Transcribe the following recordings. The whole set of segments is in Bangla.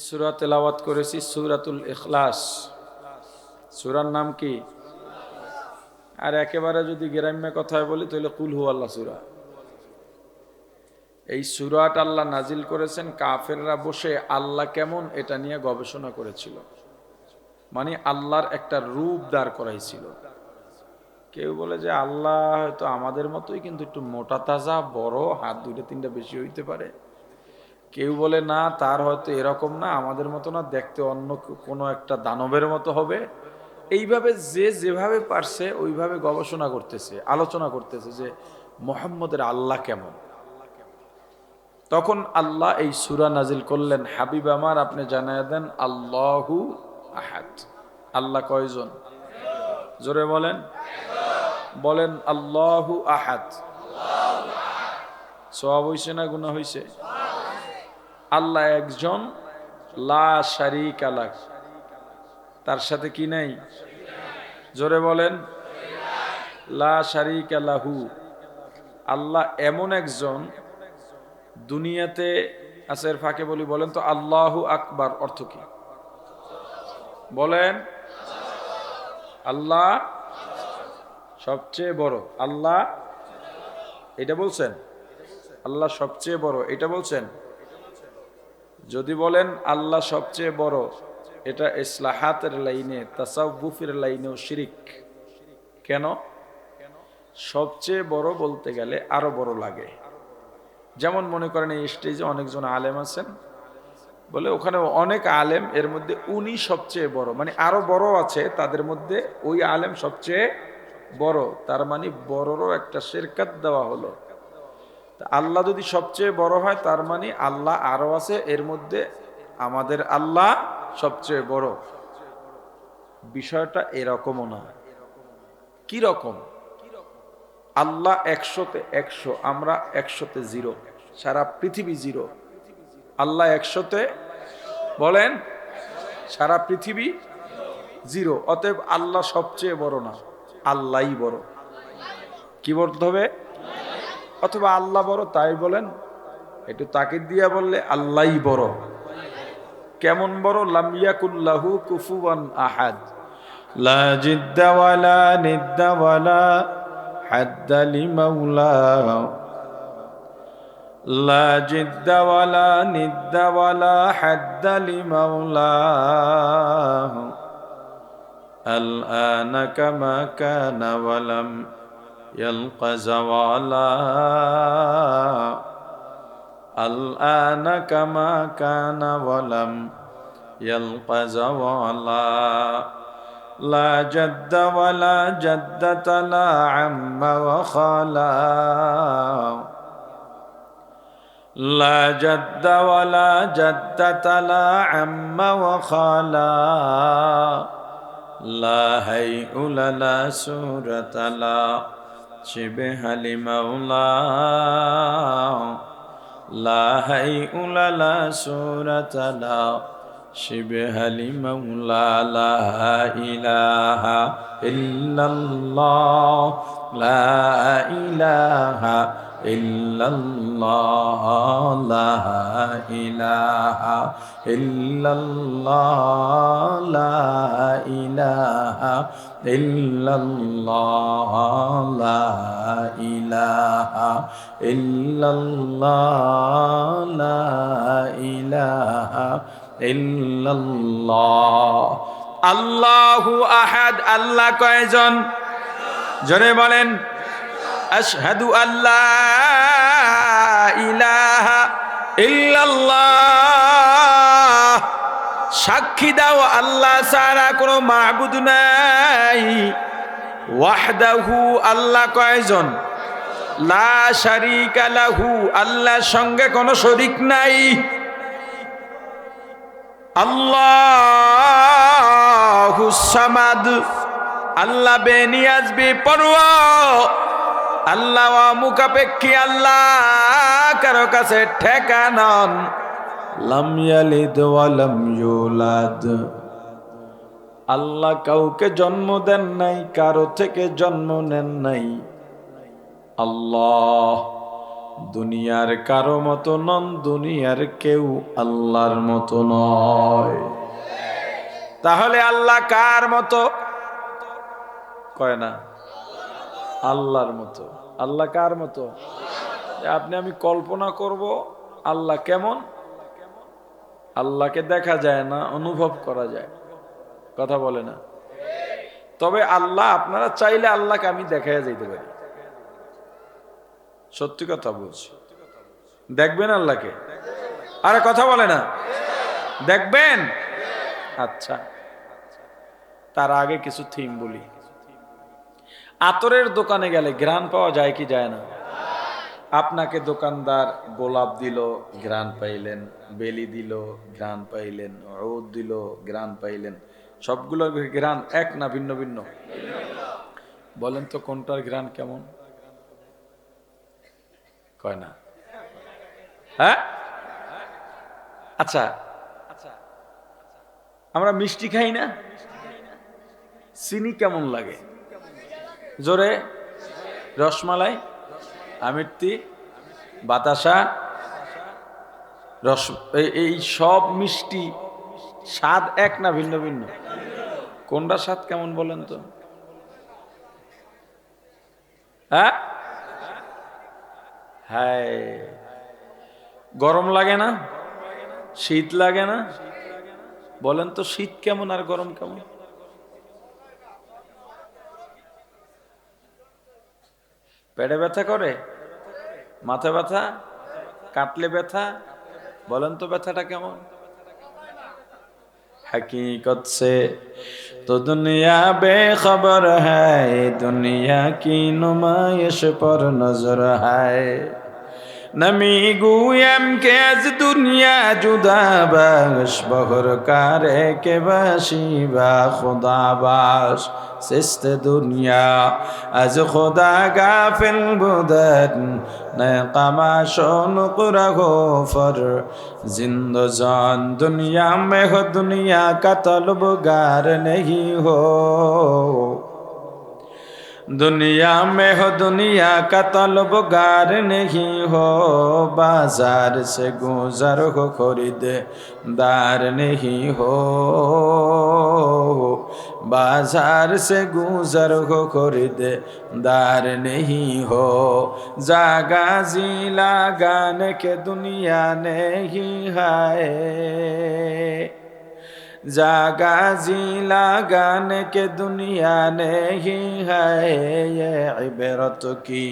সূরা তেলাওয়াত করেছি সূরাতুল ইখলাস। সূরার নাম কি? আর একেবারে যদি গ্রাম্য কথায় বলি তাহলে কুল হুয়াল্লাহ সূরা। এই সূরাটা আল্লাহ নাজিল করেছেন কাফেররা বসে আল্লাহ কেমন এটা নিয়ে গবেষণা করেছিল, মানে আল্লাহর একটা রূপ দাঁড় করাইছিল। কেউ বলে যে আল্লাহ হয়তো আমাদের মতোই, কিন্তু একটু মোটা তাজা, বড়, হাত দুইটা তিনটা বেশি হইতে পারে। কেউ বলে না, তার হয়তো এরকম না, আমাদের মতো না, দেখতে অন্য কোনো একটা দানবের মতো হবে। এইভাবে যে যেভাবে পারছে ওইভাবে গবেষণা করতেছে, আলোচনা করতেছে যে মুহাম্মদের আল্লাহ কেমন। তখন আল্লাহ এই সূরা নাজিল করলেন, হাবিব আমার আপনি জানায় দেন আল্লাহু আহাদ। আল্লাহ কয়জন? জোরে বলেন, বলেন আল্লাহু আহাদ। সওয়াব হইছে না গুনাহ হইছে? আল্লাহ একজন, লা শারীকা লাহ, তার সাথে কি নাই? জোরে বলেন, লা শারীকা লাহু। আল্লাহ এমন একজন, দুনিয়াতে আছে। এর ফাঁকে বলি, বলেন তো আল্লাহু আকবার অর্থ কি? বলেন। আল্লাহ সবচেয়ে বড়। আল্লাহ এটা বলছেন? আল্লাহ সবচেয়ে বড় এটা বলছেন? যদি বলেন আল্লাহ সবচেয়ে বড়, এটা ইসলাহাতের লাইনে, তাসাউফের লাইনেও শিরিক। কেন? সবচেয়ে বড় বলতে গেলে আরো বড় লাগে। যেমন মনে করেন এই স্টেজে অনেকজন আলেম আছেন, বলে ওখানে অনেক আলেম, এর মধ্যে উনি সবচেয়ে বড়, মানে আরো বড় আছে তাদের মধ্যে, ওই আলেম সবচেয়ে বড়, তার মানে বড়রও একটা শিরকাত দেওয়া হলো। আল্লাহ যদি সবচেয়ে বড় হয় তার মানে আল্লাহ আরো আছে, এর মধ্যে আমাদের আল্লাহ সবচেয়ে বড়। বিষয়টা এরকমও না। কি রকম? আল্লাহ 100-তে 100, আমরা 100-তে 0, সারা পৃথিবী 0। আল্লাহ 100-তে, বলেন, সারা পৃথিবী 0। অতএব আল্লাহ সবচেয়ে বড় না, আল্লাহই বড়। কি বলতে হবে? অথবা আল্লাহ বড় তাই বলেন, একটু তাকিদ দিয়া বললে আল্লাহই বড়। কেমন বড়? লাম ইয়াকুল লাহু কুফুয়ান আহাদ, লা জিদ্দা ওয়ালা নিদ্দা ওয়ালা হাদ্দা লিমাউলা, লা জিদ্দা ওয়ালা নিদ্দা ওয়ালা হাদ্দা লিমাউলা, আল আনা কামা কানা ওয়ালাম ইয়ালকা যাওয়ালা, আল আনা কামা কানা ওয়ালাম ইয়ালকা যাওয়ালা, লা জাদ্দা ওয়ালা জাদ্দাতা লা আম্মা ওয়া খালা, লা জাদ্দা ওয়ালা জাদ্দাতা লা আম্মা ওয়া খালা, লা হাইউলা লা সূরাতা লা শিবহা লিমাউলা, লা হাইউলা লা সূরাতা লা শিবহা লিমাউলা, লা ইলাহা ইল্লাল্লাহ, লা ইলাহা ইল্লাল্লাহ, লা ইলাহা ইল্লাল্লাহ, লা ইলাহা ইল্লাল্লাহ, লা ইলাহা ইল্লাল্লাহ, লা ইলাহা ইল্লাল্লাহ। আল্লাহু আহাদ। আল্লাহ কয়জন? জোরে বলেন। আশহাদু আল্লা ইলাহা ইল্লাল্লাহ, সাক্ষী দাও আল্লাহ ছাড়া কোনো মাবুদ নাই। ওয়াহদাহু, আল্লাহ কয়জন? লা শারীকা লাহু, আল্লাহর সঙ্গে কোনো শরীক নাই। আল্লাহুস সামাদ, আল্লাহ বেনিয়াজ বেপরোয়া, আল্লাহ মুখাপেক্ষী, আল্লাহ কারো কাছে ঠেকা নন। লাম ইয়ালিদ ওয়া লাম ইউলাদ, আল্লাহ কাউকে জন্ম দেন নাই, কারো থেকে জন্ম নেন নাই। আল্লাহ দুনিয়ার কারো মতো নন, দুনিয়ার কেউ আল্লাহর মতো নয়। তাহলে আল্লাহ কার মতো? কয় না, আল্লাহর মতো। আল্লাহ কার মতো? আপনি আমি কল্পনা করব আল্লাহ কেমন, আল্লাহকে দেখা যায় না, অনুভব করা যায়, কথা বলে না। তবে আল্লাহ, আপনারা চাইলে আল্লাহকে আমি দেখাইয়া যাইতে পারি, সত্যি কথা বলছি। দেখবেন আল্লাহকে? আরে কথা বলে না, দেখবেন? আচ্ছা, তার আগে কিছু থিম বলি। আতরের দোকানে গেলে ঘ্রাণ পাওয়া যায় কি যায় না? আপনাকে দোকানদার গোলাপ দিল, ঘ্রাণ পাইলেন, বেলি দিল, ঘ্রাণ পাইলেন, রোদ দিল, ঘ্রাণ পাইলেন। সবগুলো ঘ্রাণ এক না ভিন্ন ভিন্ন? বলেন তো কোনটার ঘ্রাণ কেমন? কয় না। হ্যাঁ, আচ্ছা, আমরা মিষ্টি খাই না, চিনি কেমন লাগে? জোরে, রসমালাই, আমিত্তি, বাতাসা, রস, এই সব মিষ্টি স্বাদ এক না ভিন্ন ভিন্ন? কোনটা স্বাদ কেমন বলেন তো? হ্যাঁ, হায়, গরম লাগে না, শীত লাগে না? বলেন তো শীত কেমন আর গরম কেমন? পেটে ব্যথা করে, মাথা ব্যথা, কাটলে ব্যথা, বলেন তো ব্যথাটা কেমন? हकीकत से तो दुनिया बेखबर है, दुनिया की नुमाइश पर नजर है। नमी गुयम के आज दुनिया जुदा बाश, बहर कारे के बाशी बा खुदा बाश। सिस्त दुनिया आज खुदा गाफिल बुदन, नए कमाशों नुकरा हो फर जिंदजान। दुनिया में हो दुनिया का तलबगार नहीं हो, दुनिया में हो दुनिया का तलबगार नहीं हो। बाजार से गुजर हो खरीददार नहीं हो, बाजार से गुजर हो खरीददार नहीं हो। जागा जी लगाने के दुनिया नहीं है, जागा जी लगाने के दुनिया नहीं है। ये इबरत की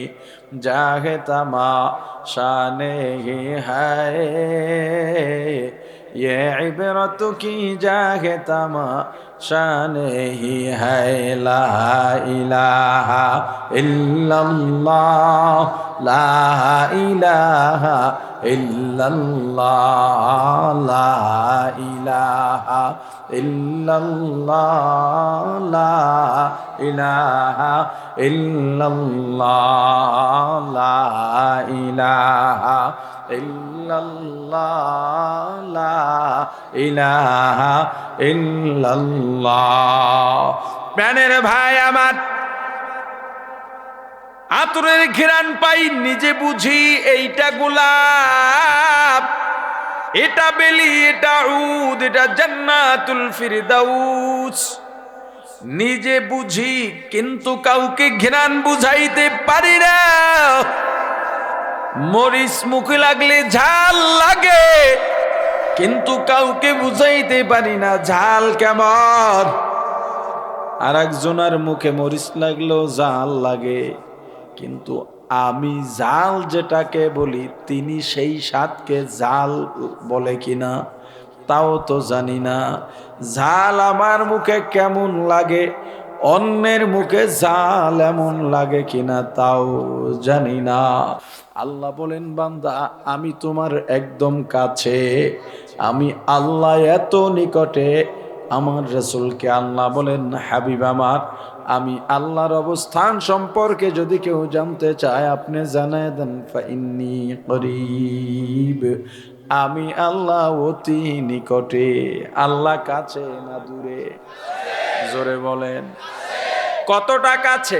जाहे तमाशा नहीं है, ये इबरत की जाहे तमाशा नहीं है। ला इलाहा इल्लल्लाह, ला इलाहा इल्लल्लाह, ला इलाहा इल्लल्लाह, ला इलाहा इल्लल्लाह, ला इलाहा इल्लल्लाह, ला इलाहा इल्लल्लाহ। প্রাণের ভাই আমার, আতরের ঘ্রাণ পাই নিজে বুঝি এইটা গোলাপ, এটা বেলি, এটা উদ, এটা জান্নাতুল ফিরদাউস। নিজে বুঝি কিন্তু কাউকে ঘ্রাণ বুঝাইতে পারি না। মরিচ মুখে লাগলে ঝাল লাগে, কিন্তু কাউকে বুঝাইতে পারি না ঝাল কেমন। আর একজনের মুখে মরিচ লাগলেও ঝাল লাগে, কিন্তু আমি ঝাল যেটাকে বলি তিনি সেই স্বাদকে ঝাল বলে কিনা তাও তো জানি না। ঝাল আমার মুখে কেমন লাগে, অন্যের মুখে ঝাল এমন লাগে কিনা তাও জানি না। আল্লাহ বলেন, বান্দা আমি তোমার একদম কাছে, আমি আল্লাহ এত নিকটে। আমার রাসূলকে আল্লাহ বলেন, হাবিব আমার, আমি আল্লাহর অবস্থান সম্পর্কে যদি কেউ জানতে চায় আপনি জানায় দেন, ফাইন্নী করিব, আমি আল্লাহ অতি নিকটে। আল্লাহ কাছে না দূরে? জোরে বলেন, কতটা কাছে?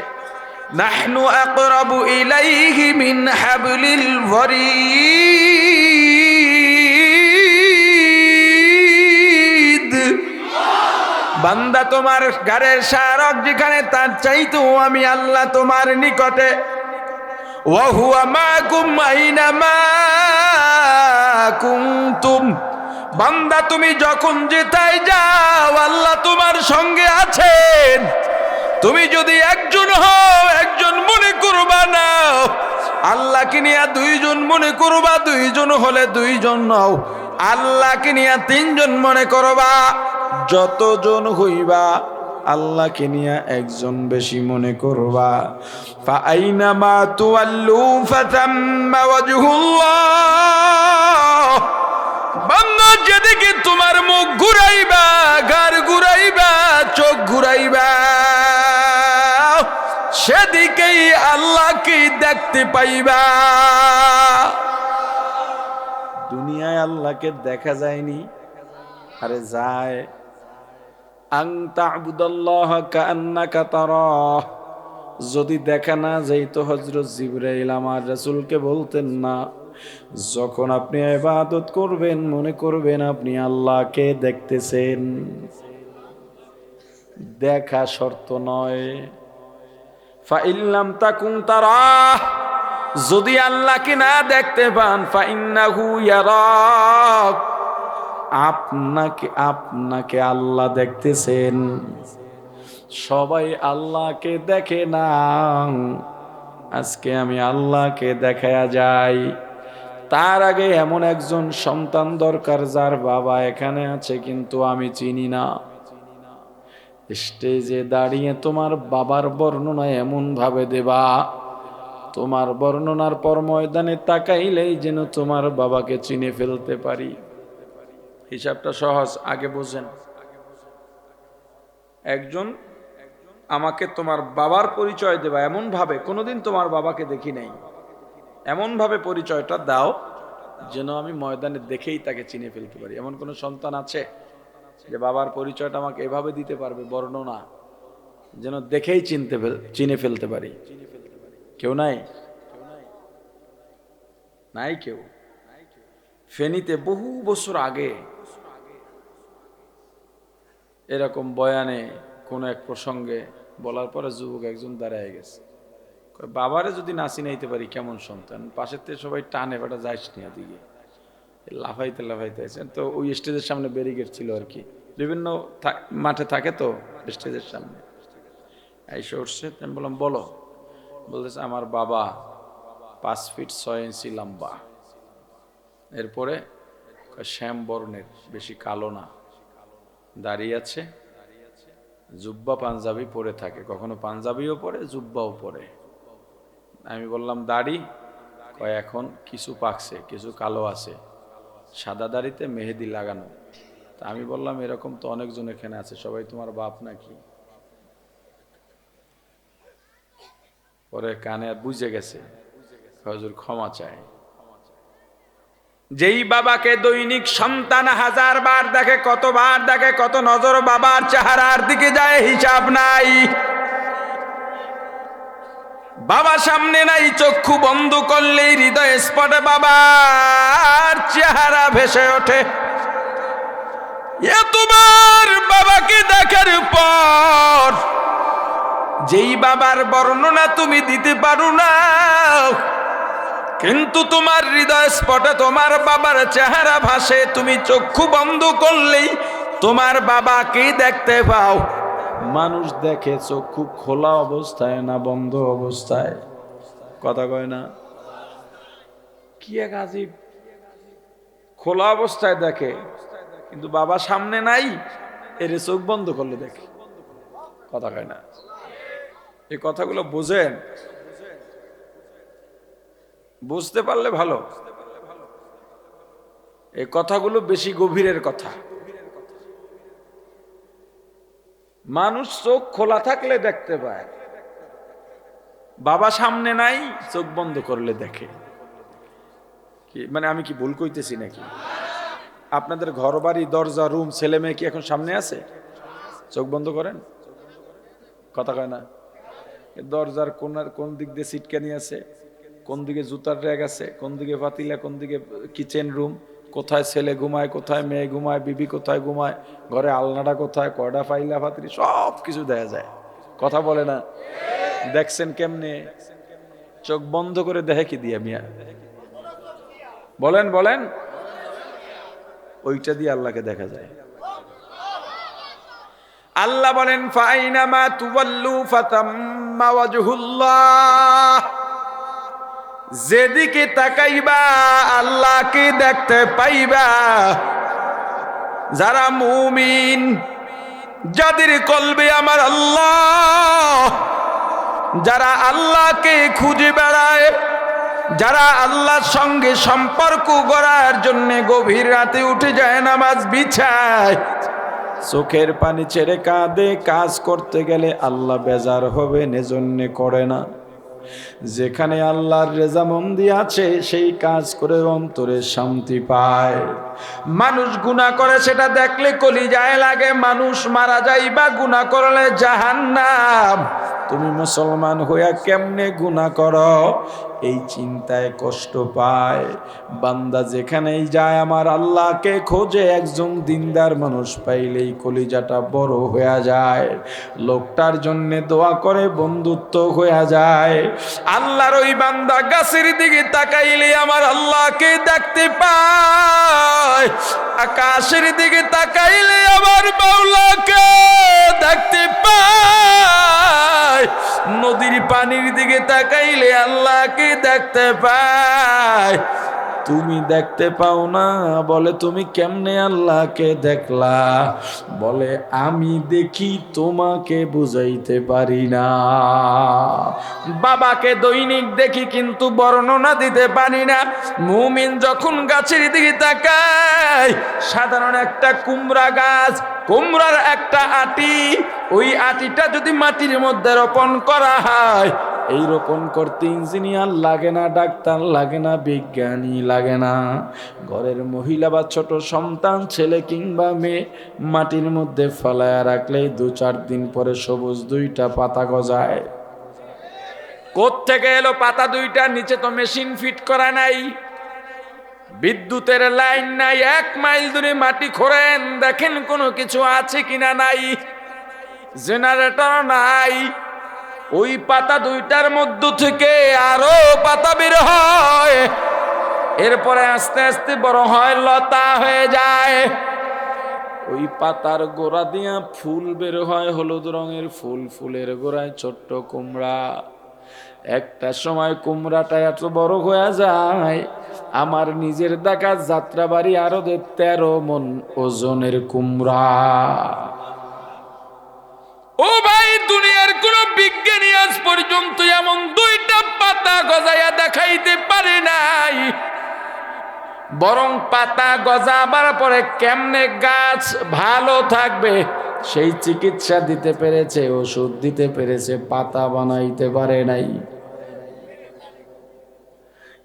নাহনু আকরাবু ইলাইহি মিন হাবলিল ওয়ারিদ। বান্দা তোমার ঘরের শারক যেখানে তার চাইতেও আমি আল্লাহ তোমার নিকটে। ওয়া হুয়া মাকুম আইনামা কুনতুম। বান্দা তুমি যখন যেথায় যাও আল্লাহ তোমার সঙ্গে আছেন। তুমি যদি একজন হও একজন মনে করবা না, আল্লাহকে নিয়ে দুইজন মনে করবা, দুইজন হলে দুইজন নাও, আল্লাহকে নিয়ে তিনজন মনে করবা। যতজন হইবা আল্লাহকে নিয়ে একজন বেশি মনে করবা। ফাআইনামা তুওয়াল্লু ফাতাম্মা ওয়াজহুল্লাহ। বান্দা যেদিকে তোমার মুখ ঘুরাইবা, ঘাড় ঘুরাইবা, চোখ ঘুরাইবা, সেদিকেই আল্লাহকে দেখতে পাইবা। দুনিয়ায় আল্লাহকে দেখা যায়নি, আরে যায়। আন তা'বুদাল্লাহ কাআন্নাকা তারাহ। যদি দেখা না যাইতো হযরত জিবরাইল আমার রাসূলকে বলতেন না, যখন আপনি ইবাদত করবেন মনে করবেন আপনি আল্লাহকে দেখতেছেন। দেখা শর্ত নয়। ফাইল্লাম তাকুন তারাহ, যদি আল্লাহকে না দেখতে পান ফাইন্নাহু ইয়ারাক, আপনাকে আল্লাহ দেখতেছেন। সবাই আল্লাহকে দেখে না, আজকে আমি আল্লাহকে দেখায়া যাই। তার আগে এমন একজন সন্তান দরকার যার বাবা এখানে আছে কিন্তু আমি চিনি না। স্টেজে দাঁড়িয়ে তোমার বাবার বর্ণনা এমন ভাবে দেবা, তোমার বর্ণনার পর ময়দানে তাকাইলেই যেন তোমার বাবাকে চিনে ফেলতে পারি। হিসাবটা সহজ, আগে বোঝেন। একজন আমাকে তোমার বাবার পরিচয় দেবা এমন ভাবে, কোনোদিন তোমার বাবাকে দেখি নাই, এমন ভাবে পরিচয়টা দাও যেন আমি ময়দানে দেখেই তাকে চিনে ফেলতে পারি। এমন কোন সন্তান আছে যে বাবার পরিচয়টা আমাকে এভাবে দিতে পারবে, বর্ণনা যেন দেখেই চিনে ফেলতে পারি? কেউ নাই? নাই কেউ। ফেনীতে বহু বছর আগে এরকম বয়ানে কোন এক প্রসঙ্গে বলার পরে যুবক একজন দাঁড়ায় গেছে, বাবারে যদি না চিনাইতে পারি কেমন সন্তান। পাশের থেকে সবাই টানে, বেটা যাইস নিয়ে দিকে লাফাইতে আছেন। তো ওই স্টেজের সামনে ব্যারিকেড ছিল আর কি, বিভিন্ন মাঠে থাকে তো স্টেজের সামনে। এসে উঠছে, আমি বললাম বলো। বলতেছে আমার বাবা 5 ফিট 6 ইঞ্চি লম্বা, এরপরে শ্যাম বর্ণের, বেশি কালো না, দাঁড়িয়ে আছে, জুব্বা পাঞ্জাবি পরে থাকে, কখনো পাঞ্জাবিও পরে জুব্বাও পরে। আমি বললাম দাড়ি? কয় এখন কিছু পাকছে, কিছু কালো আছে, সাদা দাড়িতে মেহেদি লাগানো। তা আমি বললাম এরকম তো অনেকজন এখানে আছে, সবাই তোমার বাপ নাকি? পরে কানে বুঝে গেছে, হুজুর ক্ষমা চায়। যেই বাবাকে দৈনিক সন্তান 1000 বার দেখে, কতবার দেখে, কত নজর বাবার চেহারার দিকে যায় হিসাব নাই। বাবা সামনে নাই, চক্ষু বন্ধ করলেই হৃদয় স্পটে বাবার চেহারা ভেসে ওঠে। এতবার বাবাকে দেখার পর যেই বাবার বর্ণনা তুমি দিতে পারো না, কিন্তু তোমার হৃদয় স্পটে তোমার বাবার চেহারা ভাসে, তুমি চক্ষু বন্ধ করলেই তোমার বাবাকে দেখতে পাও। মানুষ দেখে চক্ষু খোলা অবস্থায় না বন্ধ অবস্থায়? কথা কয় না? কি এক আজীব, খোলা অবস্থায় দেখে কিন্তু বাবা সামনে নাই, এর চোখ বন্ধ করলে দেখে। কথা কয় না? এই কথাগুলো বোঝেন, বুঝতে পারলে ভালো। এই কথাগুলো বেশি গভীরের কথা। মানুষ চোখ খোলা থাকলে দেখতে পায়, বাবা সামনে নাই, চোখ বন্ধ করলে দেখে। কি মানে আমি কি ভুল কইতেছি নাকি? আপনাদের ঘর বাড়ি, দরজা, রুম, ছেলে মেয়ে কি এখন সামনে আছে? চোখ বন্ধ করেন? কথা কয় না? দরজার কোন দিক দিয়ে সিটকানি আছে, কোন দিকে জুতার র্যাক আছে, কোন দিকে পাতিলা, কোন দিকে কিচেন রুম, কোথায় ছেলে ঘুমায়, কোথায় মেয়ে ঘুমায়, বিবি কোথায় ঘুমায়, ঘরে আলনাটা কোথায়, কয়টা পাইলা পাতিলি, সব কিছু দেখা যায়। কথা বলে না? দেখছেন কেমনে? চোখ বন্ধ করে দেখে কি দিয়ে মিয়া? বলেন বলেন। ওইটা দিয়ে আল্লাহকে দেখা যায়। আল্লাহ বলেন ফাইনামা তুওয়াল্লু ফাতাম্মা ওয়াজহুল্লাহ, যেদিকে তাকাইবা আল্লাহকে দেখতে পাইবা। যারা মুমিন, যাদের কলবে আমার আল্লাহ, যারা আল্লাহকে খুঁজে বেড়ায়, যারা আল্লাহর সঙ্গে সম্পর্ক গড়ার জন্য গভীর রাতে উঠে যায়, নামাজ বিছায়, চোখের পানি ছেড়ে কাঁদে, কাজ করতে গেলে আল্লাহ বেজার হবে এজন্য করে না। যেখানে আল্লাহর রেজামন্দি আছে সেই কাজ করে অন্তরে শান্তি পায়। মানুষ গুনাহ করে সেটা দেখলে কলিজায় লাগে, মানুষ মারা যায় বা গুনাহ করলে জাহান্নাম। তুমি মুসলমান হইয়া কেমনে গুনাহ করো এই চিন্তায় কষ্ট পায় বান্দা। যেখানেই যায় আমার আল্লাহকে খোঁজে, একজন দিনদার মানুষ পাইলেই কলিজাটা বড় হয়ে যায়, লোকটার জন্য দোয়া করে, বন্ধুত্ব হয়ে যায়। আল্লাহর ওই বান্দা গাছের দিকে তাকাইলে আমার আল্লাহকে দেখতে পায়, আকাশের দিকে তাকাইলে আমার মাওলাকে দেখতে পায়, নদীর পানির দিকে তাকাইলে আল্লাহকে দেখতে পায়। তুমি দেখতে পাও না? বলে তুমি কেমনে আল্লাহকে দেখলা? বলে আমি দেখি, তোমাকে বুঝাইতে পারি না। বাবাকে দৈনিক দেখি কিন্তু বর্ণনা দিতে পারি না। মুমিন যখন গাছের দিকে তাকায়, সাধারণ একটা কুমড়া গাছ, কুমড়ার একটা আটি, ওই আটিটা যদি মাটির মধ্যে রোপণ করা হয়, এই রোপণ করতে ইঞ্জিনিয়ার লাগে না, ডাক্তার লাগে না, বিজ্ঞানী লাগে না। ঘরের মহিলা বা ছোট সন্তান, ছেলে কিংবা মেয়ে, মাটির মধ্যে ফেলায়া রাখলেই 2-4 দিন পরে সবুজ 2টা পাতা গজায়। কোত্থেকে এলো পাতা 2টা? নিচে তো মেশিন ফিট করা নাই, বিদ্যুতের লাইন নাই। 1 মাইল দূরে মাটি খোঁড়েন, দেখেন কোনো কিছু আছে কিনা, নাই। জেনারেটর নাই। ওই পাতা 2টার মধ্য থেকে আরো পাতা বের হয়, এরপরে আস্তে আস্তে বড় হয়, লতা হয়ে যায়। ওই পাতার গোড়া দিয়া ফুল বের হয়, হলুদ রঙের ফুল, ফুলের গোড়ায় ছোট্ট কুমড়া। একটা সময় কুমড়াটা এত বড় হয়ে যায়, আমার নিজের দেখা যাত্রাবাড়ি আরো 13 মণ ওজনের কুমড়া। ও ভাই, দুনিয়ার কোন বিজ্ঞানী আজ পর্যন্ত এমন 2টা পাতা গজায়া দেখাইতে পারে নাই। বরং পাতা গজাবার পরে কেমনে গাছ ভালো থাকবে সেই চিকিৎসা দিতে পেরেছে, ওষুধ দিতে পেরেছে, পাতা বানাইতে পারে নাই।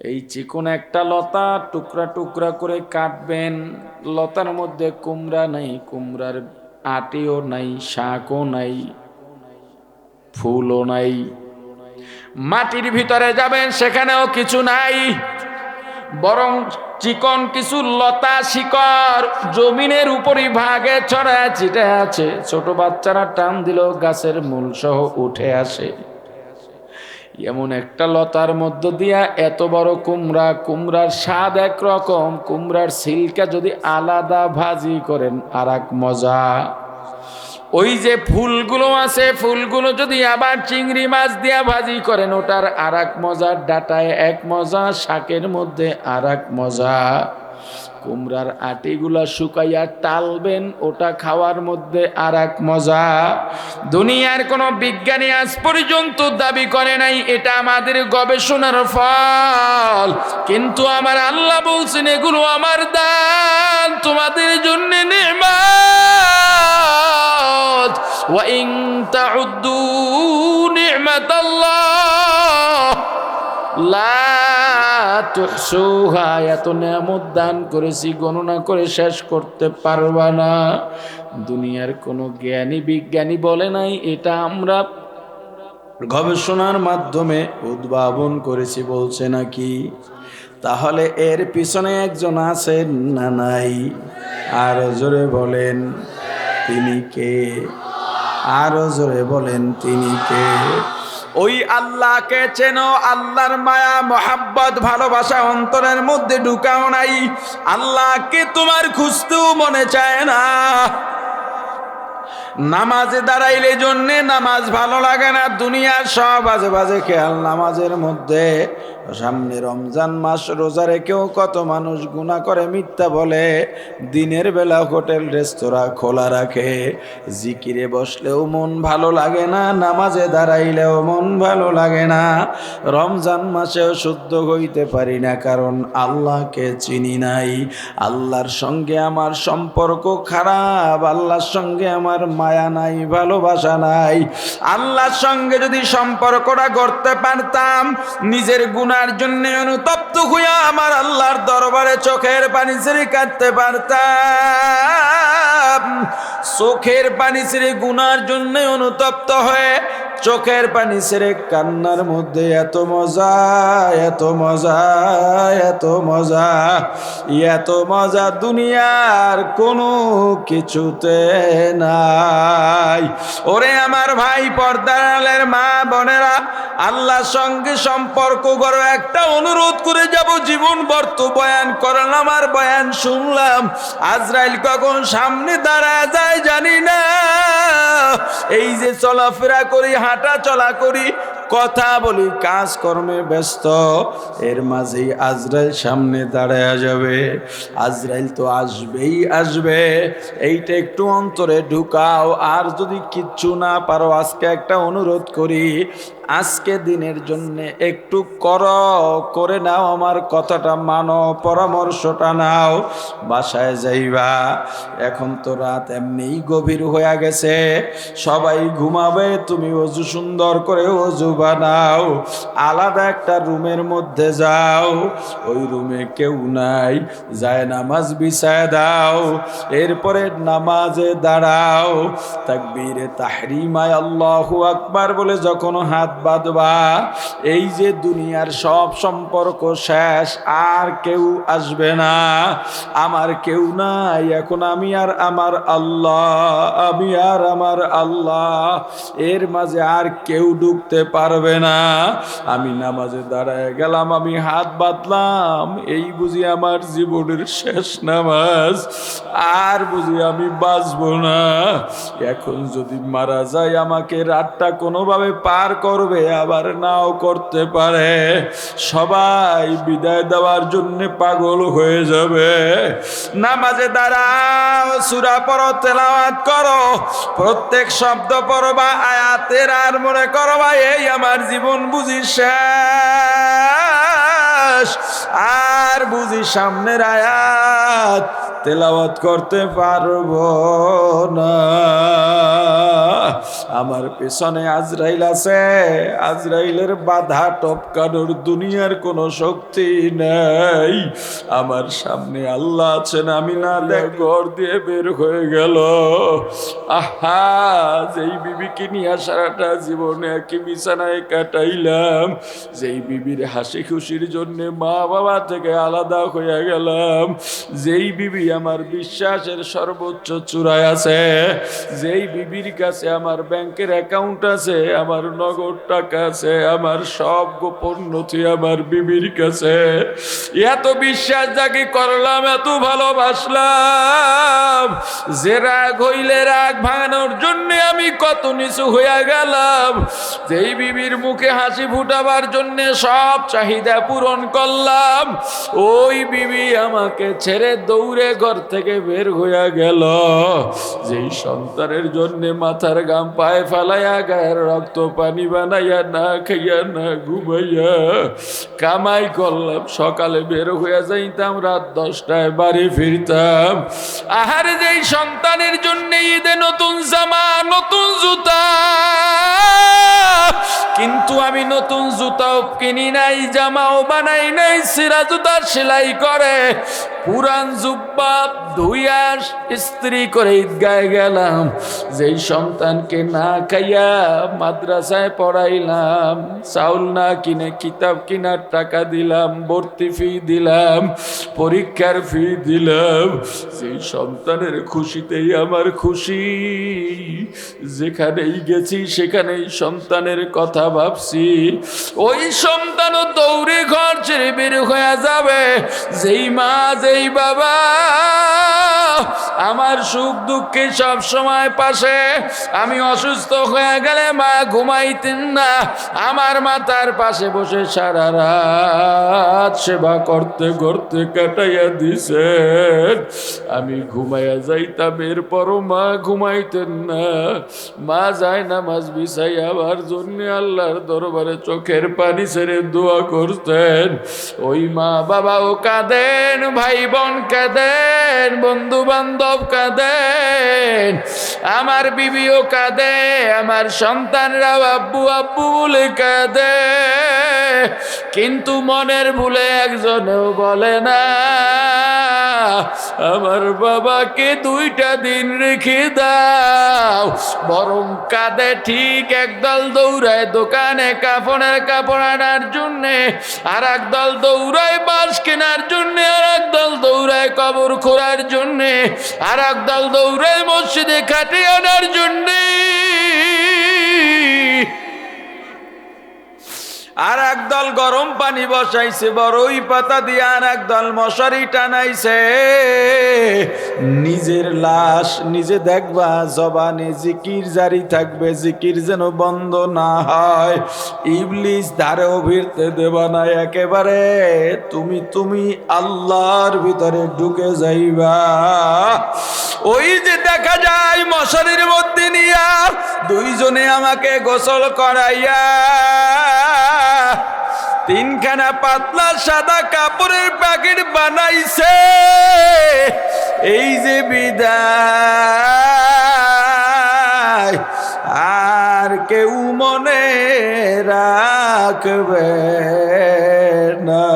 এই চিকন একটা লতা টুকরা টুকরা করে কাটবেন, লতার মধ্যে কুমড়া নাই, কুমড়ার আটিও নাই, শাকও নাই, ফুলও নাই। মাটির ভিতরে যাবেন, সেখানেও কিছু নাই, বরং চিকন কিছু লতা শিকড় জমিনের উপরই ভাগে ছড়ায় ছিটে আছে। ছোট বাচ্চারা টান দিল গাছের মূল সহ উঠে আসে। এমন একটা লতার মধ্য দিয়া এত বড় কুমড়া, কুমড়ার স্বাদ একরকম, কুমড়ার ছিলকা যদি আলাদা ভাজি করেন আর এক মজা। ওই যে ফুলগুলো আছে, ফুলগুলো যদি আবার চিংড়ি মাছ দিয়া ভাজি করেন, ওটার আর এক মজা, ডাটায় এক মজা, শাকের মধ্যে আর এক মজা। কুমড়ার আটিগুলা শুকাইয়া টালবেন, ওটা খাওয়ার মধ্যে আর এক মজা। দুনিয়ার কোনো বিজ্ঞানী আজ পর্যন্ত দাবি করে নাই এটা আমাদের গবেষণার ফল, কিন্তু আমার আল্লাহ বলছেন এগুলো আমার দান, তোমাদের জন্য নিয়ামত। ওয়া ইন তাউদ্দু নি'মাতাল্লাহ লা তুহসুহা, এত নিয়ামত দান করেছি গণনা করে শেষ করতে পারবা না। দুনিয়ার কোনো জ্ঞানী বিজ্ঞানী বলে নাই এটা আমরা গবেষণার মাধ্যমে উদ্ভাবন করেছি বলছে নাকি? তাহলে এর পিছনে একজন আছেন না নাই? আরো জোরে বলেন তিনি কে? আরো জোরে বলেন তিনি কে? ওই আল্লাহকে চেনো, আল্লাহর মায়া মোহাব্বত ভালোবাসা অন্তরের মধ্যে ঢুকাও নাই, আল্লাহকে তোমার খুঁজতেও মনে চায় না। নামাজে দাঁড়াইলে জন্যে নামাজ ভালো লাগে না, দুনিয়ার সব বাজে বাজে খেয়াল নামাজের মধ্যে। সামনে রমজান মাস, রোজা রেখেও কত মানুষ গুনাহ করে, মিথ্যা বলে, দিনের বেলা হোটেল রেস্তোরাঁ খোলা রাখে, জিকিরে বসলেও মন ভালো লাগে না, নামাজে দাঁড়াইলেও মন ভালো লাগে না। রমজান মাসেও শুদ্ধ হইতে পারি না, কারণ আল্লাহকে চিনি নাই। আল্লাহর সঙ্গে আমার সম্পর্ক খারাপ, আল্লাহর সঙ্গে আমার মায়া নাই, ভালোবাসা নাই। আল্লাহর সঙ্গে যদি সম্পর্কটা করতে পারতাম, নিজের গুনার জন্য অনুতপ্ত হইয়া আমার আল্লাহর দরবারে চোখের পানি ছেড়ে কাঁদতে পারতাম। চোখের পানি ছেড়ে গুনার জন্য অনুতপ্ত হয়ে চোখের পানি ছেড়ে কান্নার মধ্যে এত মজা, এত মজা, এত মজা, এত মজা দুনিয়ার কোনো কিছুতে নাই। ওরে আমার ভাই, পর্দার আড়ালের মা বোনেরা, আল্লাহর সঙ্গে সম্পর্ক করো। একটা অনুরোধ করে যাব, জীবন বর্ত বয়ান করলাম আর বয়ান শুনলাম, আজরাইল কখন সামনে দাঁড়া যায় জানি না। এই যে চলাফেরা করি, হাঁটা চলা করি, কথা বলি, কাজকর্মে ব্যস্ত, এর মাঝেই আজরাইল সামনে দাঁড়ায়া যাবে। আজরাইল তো আসবেই আসবে, এইটা একটু অন্তরে ঢুকাও। আর যদি কিচ্ছু না পারো, আজকে একটা অনুরোধ করি, আজকে দিনের জন্য একটু করে নাও, আমার কথাটা মানো, পরামর্শটা নাও, বাসায় যাইবা। এখন তো রাত এমনিই গভীর হয়ে গেছে, সবাই ঘুমাবে, তুমি অজু সুন্দর করে অজু বানাও, আলাদা একটা রুমের মধ্যে যাও, ওই রুমে কেউ নাই, যায় নামাজ বিছায় দাও, এরপরে নামাজে দাঁড়াও, তাকবীরে তাহরিমায় আল্লাহু আকবার বলে যখন হাত বাঁধবা, এই যে দুনিয়ার সব সম্পর্ক শেষ, আর কেউ আসবে না, আমার কেউ নাই, এখন আমি আর আমার আল্লাহ, আমি আর আমার আল্লাহ, এর মাঝে আর কেউ ঢুকতে পারবে না। আমি নামাজে দাঁড়ায় গেলাম, আমি হাত বাঁধলাম, এই বুঝি আমার জীবনের শেষ নামাজ, আর বুঝি আমি বাঁচবো না। এখন যদি মারা যায়, আমাকে রাতটা কোনোভাবে পার করবে, আবার নাও করতে পারে, সবাই বিদায় দেওয়ার জন্য পাগল হয়ে যাবে। নামাজে দাঁড়াও, সূরা পড়ো, তেলাওয়াত করো, প্রত্যেক শব্দ পড়বা, আয়াতের আর মনে করবা এই আমার জীবন বুঝি শেষ, আর বুঝি সামনের আয়াত তেলাওয়াত করতে পারবো না। আমার পেছনে আজরাইল আছে, আজরাইলের বাধা টপকানোর দুনিয়ার কোনো শক্তি নাই। আমার সামনে আল্লাহ আছেন, আমি না দেখ ঘর দিয়ে বের হয়ে গেল। আহা, যেই বিবিকে নিয়ে সারাটা জীবনে একই বিছানায় কাটাইলাম, যেই বিবির হাসি খুশির জন্য মা বাবা থেকে আলাদা হয়ে গেলাম, যেই বিবি আমার বিশ্বাসের সর্বোচ্চ চূড়ায় আছে, যেই বিবির কাছে আমার ব্যাংকের অ্যাকাউন্ট আছে, আমার নগদ টাকা আছে, আমার সব গোপন নথি আমার বিবির কাছে, এত বিশ্বাস যাকে করলাম, এত ভালোবাসলাম, যে রাগ হইলে রাগ ভাঙানোর জন্য আমি কত নিচু হইয়া গেলাম, যেই বিবির মুখে হাসি ফুটাবার জন্য সব চাহিদা পূরণ করলাম, ওই বিবি আমাকে ছেড়ে দৌড়ে ঘর থেকে বের হইয়া গেল। যেই সন্তানের জন্য মাথার গাম পায়ে ফেলাইয়া, গায়ের রক্ত পানি বানাইয়া, না খাইয়া না ঘুমাইয়া কামাই করলাম, সকালে বের হইয়া যাইতাম, রাত 10টায় বাড়ি ফিরতাম। আহারে, যেই সন্তানের জন্য ঈদে নতুন জামা, নতুন জুতা, কিন্তু আমি নতুন জুতাও কিনি নাই, জামাও বানাই নাই, সিরা জুতার সেলাই করে পুরান জুব্বা ধুইয়া ইস্ত্রি করে ঈদগায় গেলাম, যেই সন্তানকে না খাইয়া মাদ্রাসায় পড়াইলাম, চাউল না কিনে কিতাব কিনার টাকা দিলাম, ভর্তি ফি দিলাম, পরীক্ষার ফি দিলাম, সেই সন্তানের খুশিতেই আমার খুশি। যেখানেই গেছি সেখানেই সন্তানের কথা ভাবছি। ওই সন্তানও দৌড়ে ঘর ছেড়ে বের হয়ে যাবে যেই মা যেই বাবা আমার সুখ দুঃখে সব সময় পাশে। আমি অসুস্থ হয়ে গেলে মা ঘুমাইতেন না, আমার মাথার পাশে বসে সারা রাত সেবা করতে করতে কাটাইয়া দিছেন। আমি ঘুমাইয়া যাইতাম, এরপরও মা ঘুমাইতেন না। মা যায় নামাজ বিছাই আমার জন্য আল্লাহর দরবারে চোখের পানি ছেড়ে দোয়া করতেন। ওই মা বাবাও কাঁদেন, ভাই বোন কাঁদেন, বন্ধু বান্ধব কাঁদেন, আমার বিবিও কাঁদে, আমার সন্তানরাও আব্বু আব্বু বলে কাঁদে। কিন্তু মনের ভুলে একজনেও বলে না আমার বাবাকে 2টা দিন রেখে দাও। বরং কাঁদে ঠিক, একদল দৌড়ায় দোকানে কাপড়ের কাপড় আনার জন্যে, আর একদল দৌড়ায় বাঁশ কেনার জন্যে, আর একদল দৌড়ায় কবর খোঁড়ার জন্যে, আর একদল দৌড়ায় মসজিদে খাটি আনার জন্যে, আর একদল গরম পানি বসাইছে বড়ই পাতা দিয়ে, আর একদল মশারি টানাইছে। নিজের লাশ নিজে দেখবা, জবানে জিকির জারি থাকবে, জিকির যেন বন্ধ না হয়। ইবলিস ধারেও ভিড়তে দেবা না, একেবারে তুমি আল্লাহর ভিতরে ঢুকে যাইবা। ওই যে দেখা যায় মশারির মধ্যে নিয়া 2 জনে আমাকে গোসল করাইয়া 3খানা পাতলা সাদা কাপড়ের প্যাকেট বানাইছে। এই যে বিদায়, আর কেউ মনে রাখবে না।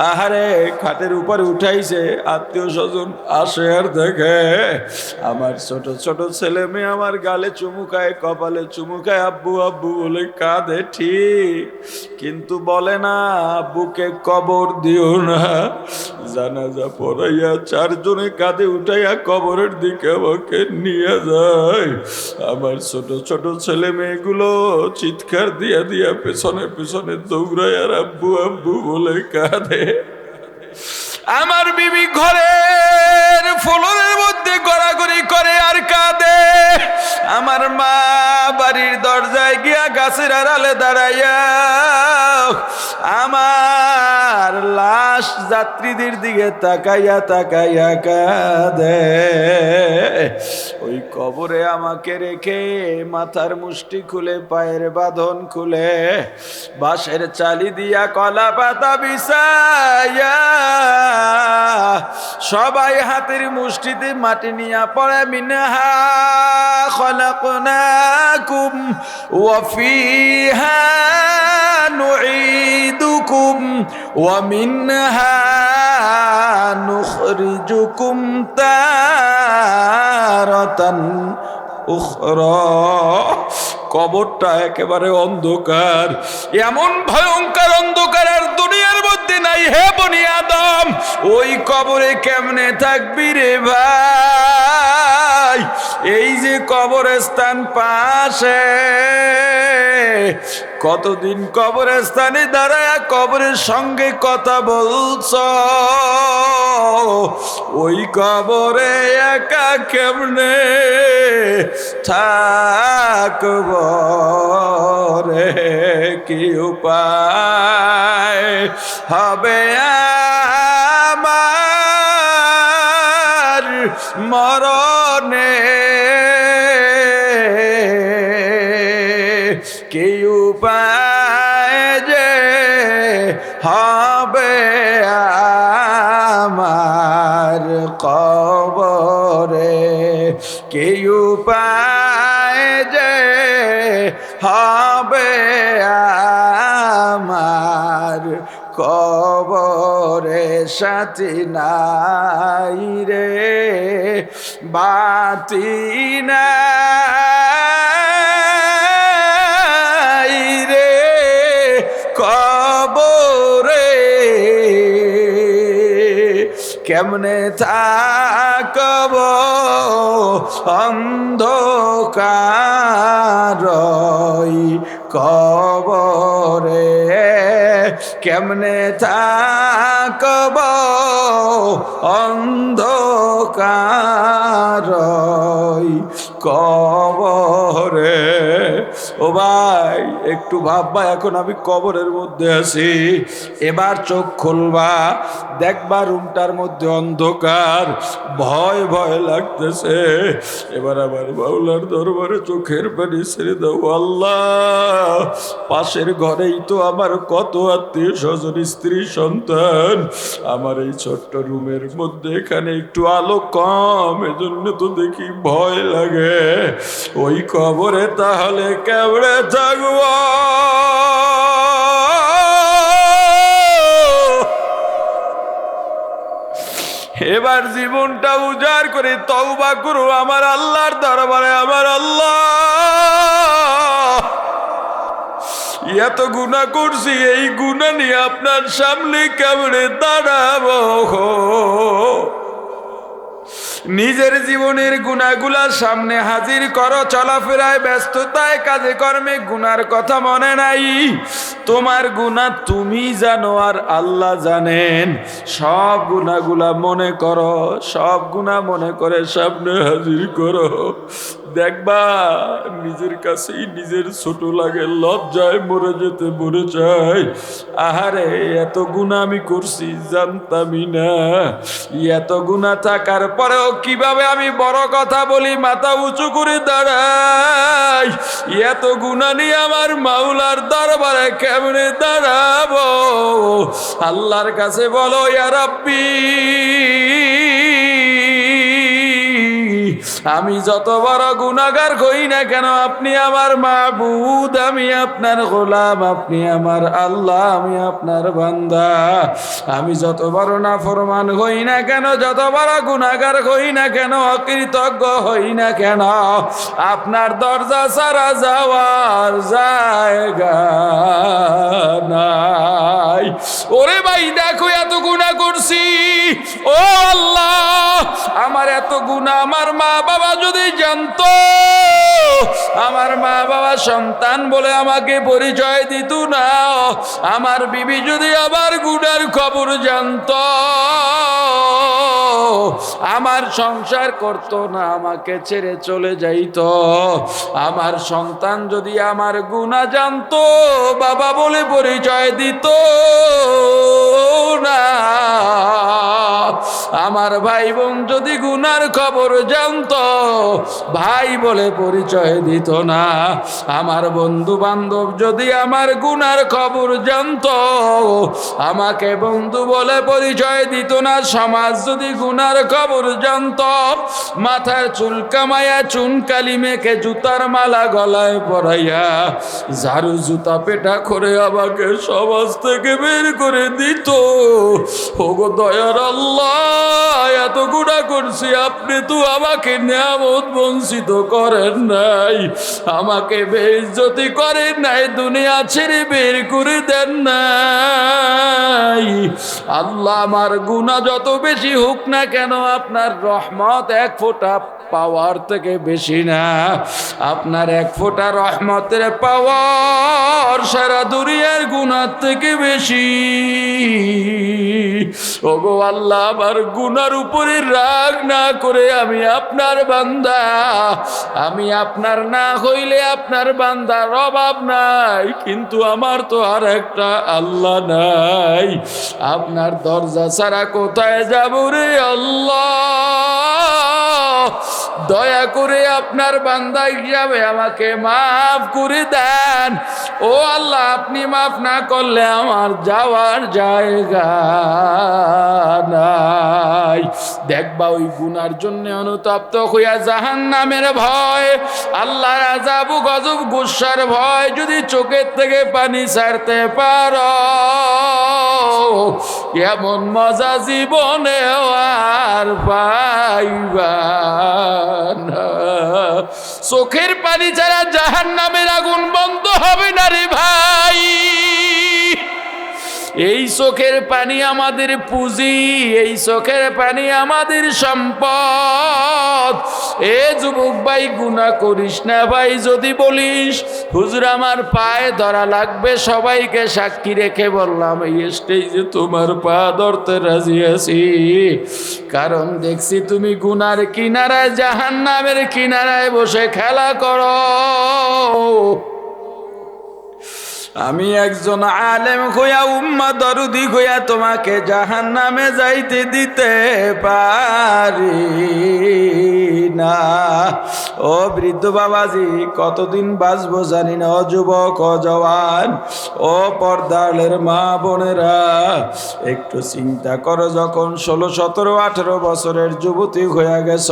আহারে, খাটের উপরে উঠাইছে, আত্মীয় স্বজন আসে আর দেখে আমার ছোট ছোট ছেলে মেয়ে আমার গালে চুমুকায়, কপালে চুমুকায়, আব্বু আব্বু বলে কাঁদে ঠিক, কিন্তু বলে না বুকে কবর দিও না। জানাজা পড়াইয়া 4 জনে কাঁধে উঠাইয়া কবরের দিকে আমাকে নিয়ে যায়। আমার ছোট ছোট ছেলে মেয়েগুলো চিৎকার দিয়া দিয়া পেছনে পেছনে দৌড়ায় আর আব্বু আব্বু বলে কাঁদে। আমার বিবি ঘরের ফ্লোরের মধ্যে গড়াগড়ি করে আর কাঁদে। আমার মা বাড়ির দরজায় গিয়া গাছের আড়ালে দাঁড়াইয়া আমার লাশ যাত্রীদের দিকে তাকাইয়া তাকাইয়া কাঁদে। ওই কবরে আমাকে রেখে মাথার মুষ্টি খুলে, পায়ের বাঁধন খুলে, বাঁশের চালি দিয়া কলা পাতা বিছাইয়া সবাই হাতের মুষ্টিতে মাটি নিয়া পড়ে মিনহা খলাকনাকুম ওয়া ফিহা নুঈদুকুম ওয়া মিনহা নুখরিজুকুম তারাতান উখরা। কবরটা একেবারে অন্ধকার, এমন ভয়ঙ্কর অন্ধকার আর দুনিয়ার মধ্যে নাই। হে বনি আদম, ওই কবরে কেমনে থাকবি রে ভাই? এই যে কবরস্থান পাশে, কতদিন কবরস্থানে দাঁড়ায় কবরের সঙ্গে কথা বলছ, ওই কবরে একা কেমনে থাকব রে? কি উপায় হবে আমার মরণে? কি উপায় যে হবে আমার কবরে? কি উপায় যে হবে আমার কবরে? সাথী নাই রে বাতি নাই রে কবরে কেমনে থাকব অন্ধকারই কবরে কেমনে থাকব অন্ধকারই কবরে। ও ভাই একটু ভাববা, এখন আমি কবরের মধ্যে আছি, এবার চোখ খুলবা, দেখবা রুমটার মধ্যে অন্ধকার, ভয় ভয় লাগতেছে। এবার আমার মাওলার দরবারে চোখের পানি ছেড়ে দাও আল্লাহ। পাশের ঘরেই তো আমার কত আত্মীয় স্বজন, স্ত্রী সন্তান, আমার এই ছোট্ট রুমের মধ্যে এখানে একটু আলো কম, এজন্য তো দেখি ভয় লাগে। ওই কবরে তাহলে কেমনে থাকব? এবার জীবনটা উজাড় করে তওবা করো আমার আল্লাহর দরবারে। আমার আল্লাহ, এত গুনাহ করছি, এই গুনাহ নিয়ে আপনার সামনে কেমনে দাঁড়াবো? নিজের জীবনের গুনাহগুলা সামনে হাজির করো, চলাফেরায় ব্যস্ততায় কাজে কর্মে গুনার কথা মনে নাই। তোমার গুনাহ তুমি জানো আর আল্লাহ জানেন। সব গুনাহগুলা মনে করো, সব গুনাহ মনে করে সামনে হাজির করো। দেখবা নিজের কাছেই নিজের ছোট লাগে, লজ্জায় মরে যেতে মরে চাই। আহারে এত গুনাহ আমি করছি জানতামই না। এত গুনাহ থাকার পরেও কিভাবে আমি বড় কথা বলি, মাথা উঁচু করে দাঁড়াই। এত গুনাহ নিয়ে আমার মাওলার দরবারে কেমনে দাঁড়াবো? আল্লাহর কাছে বলো, ইয়া রাব্বি, আমি যত বড় গুনাহগার হই না কেন, আপনি আমার মাবুদ, আমি আপনার গোলাম, আপনি আমার আল্লাহ, আমি আপনার বান্দা। আমি যত বড় নাফরমান হই না কেন, যত বড় গুনাহগার হই না কেন, অকৃতজ্ঞ হই না কেন, আপনার দরজা ছাড়া যাওয়ার জায়গা নাই। ওরে ভাই দেখো এত গুনাহ করছি, ও আল্লাহ আমার এত গুনাহ আমার মা বাবা যদি জানতো, আমার মা বাবা সন্তান বলে আমাকে পরিচয় দিত না, আমার বিবি যদি আমার গুনার খবর জানতো, আমার সংসার করত না, আমাকে ছেড়ে চলে যাইতো। আমার সন্তান যদি আমার গুনাহ জানতো, বাবা বলে পরিচয় দিত না। আমার ভাই বোন যদি গুনার খবর জানতো, ভাই বলে পরিচয় দিত না। আমার বন্ধু বান্ধব যদি আমার গুনার খবর জানতো, আমাকে বন্ধু বলে পরিচয় দিত না। সমাজ যদি গুনার খবর জানতো, মাথার চুল কামাইয়া চুনকালি মেখে জুতার মালা গলায় পরাইয়া ঝাড়ু জুতা পেটা করে আমাকে সমাজ থেকে বের করে দিত। ওগো দয়ার আল্লাহ, এত গুনাহ করছি, আপনি তো আমাকে নিয়ামত বঞ্চিত করেন নাই, আমাকে বেইজ্জতি করেন নাই, দুনিয়া ছেড়ে বের করে দেন নাই। আল্লাহ আমার গুনাহ যত বেশি হোক না কেন, আপনার রহমত এক ফোঁটা পাওয়ার থেকে বেশি না। আপনার এক ফোঁটা রহমতের পাওয়ার সারা দুনিয়ার গুনাহ থেকে বেশি। ওগো আল্লাহ, আমার গুনার উপরে রাগ না করে আমি আপনার বান্দা, আমি আপনার না হইলে আপনার বান্দার অভাব নাই, কিন্তু আমার তো আর একটা আল্লাহ নাই। আপনার দরজা ছাড়া কোথায় যাব রে আল্লাহ? দয়া করে আপনার বান্দা হিসাবে আমাকে মাফ করে দেন। ও আল্লাহ, আপনি মাফ না করলে আমার যাওয়ার জায়গা নাই। দেখবা ওই গুনার জন্য অনুতপ্ত হইয়া জাহান্নামের ভয়, আল্লাহর আযাব গজব গুসার ভয় যদি চোখের থেকে পানি ছাড়তে পারো, এমন মজা জীবনেও আর পাইবা না। চোখের পানি ছাড়া জাহান্নামের আগুন বন্ধ হবে না রে ভাই। এই চোখের পানি আমাদের পুঁজি, এই চোখের পানি আমাদের সম্পদ। এ যুবক ভাই, গুনাহ করিস না ভাই। যদি বলিস হুজুর আমার পায়ে ধরা লাগবে, সবাইকে সাক্ষী রেখে বললাম এই স্টেজে তোমার পা ধরতে রাজি আছি, কারণ দেখছি তুমি গুনার কিনারায়, জাহান্নামের কিনারায় বসে খেলা করো। আমি একজন আলেম হইয়া, উম্মা দরদি হইয়া তোমাকে জাহান্নামে যাইতে দিতে পারি না। ও বৃদ্ধ বাবাজি, কতদিন বাঁচবো জানি না। ও যুবক, ও জওয়ান, ও পর্দালের মা বোনেরা, একটু চিন্তা করো। যখন 16, 17, 18 বছরের যুবতী হইয়া গেছ,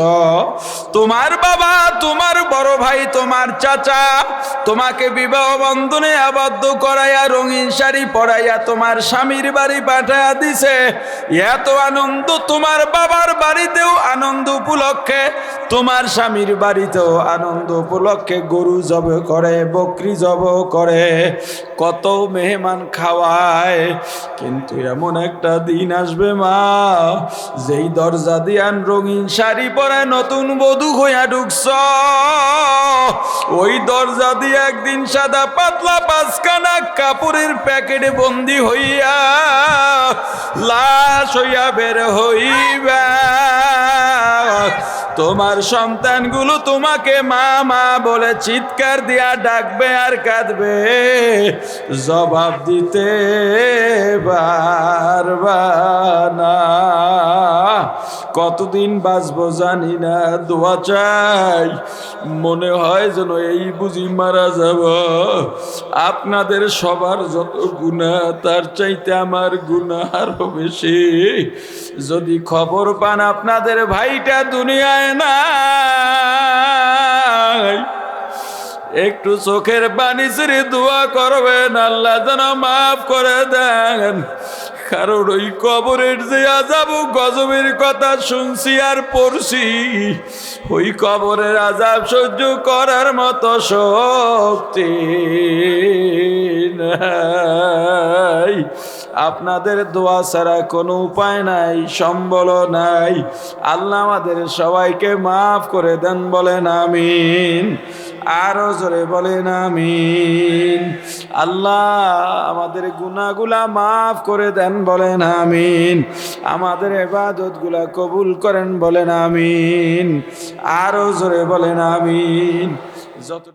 তোমার বাবা, তোমার বড় ভাই, তোমার চাচা তোমাকে বিবাহ বন্ধনে আবদ্ধ করাইয়া রঙিন শাড়ি পরাইয়া তোমার স্বামীর বাড়ি পাঠাইয়া দিছে। এত আনন্দ, তোমার বাবার বাড়িতেও আনন্দ উপলক্ষে, তোমার স্বামীর বাড়িতেও আনন্দ উপলক্ষে গরু জব করে, বকরি জব করে, কত মেহমান খাওয়ায়। কিন্তু এমন একটা দিন আসবে মা, যেই দরজা দিয়ান রঙিন শাড়ি পরে নতুন বধূ হইয়া ঢুকছ, ওই দরজা দিয়ে একদিন সাদা পাতলা 5খানা কাপড়ের প্যাকেটে বন্দি হইয়া লাশ হইয়া বের হইবা। তোমার সন্তানগুলো তোমাকে মা মা বলে চিৎকার দিয়া ডাকবে আর কাঁদবে, জবাব দিতে পারবা না। কতদিন বাঁচবো জানি না, দোয়া চাই। মনে হয় যেন এই বুঝি মারা যাব। আপনাদের সবার যত গুনাহ, তার চাইতে আমার গুনাহ আরো বেশি। যদি খবর পান আপনাদের ভাইটা দুনিয়ায় নাই, একটু চোখের পানি ছেড়ে দোয়া করবেন, আল্লাহ যেন মাফ করে দেন। কারণ ওই কবরের যে আযাব গজবের কথা শুনছি আর পড়ছি, ওই কবরের আযাব সহ্য করার মতো শক্তি নাই। আপনাদের দোয়া ছাড়া কোনো উপায় নাই, সম্বল নাই। আল্লাহ আমাদের সবাইকে মাফ করে দেন, বলেন আমিন। আরো জোরে বলেন আমিন। আল্লাহ আমাদের গুনাহগুলা মাফ করে দেন, বলেন আমিন। আমাদের ইবাদতগুলা কবুল করেন, বলেন আমিন। আরো জোরে বলেন আমিন। যত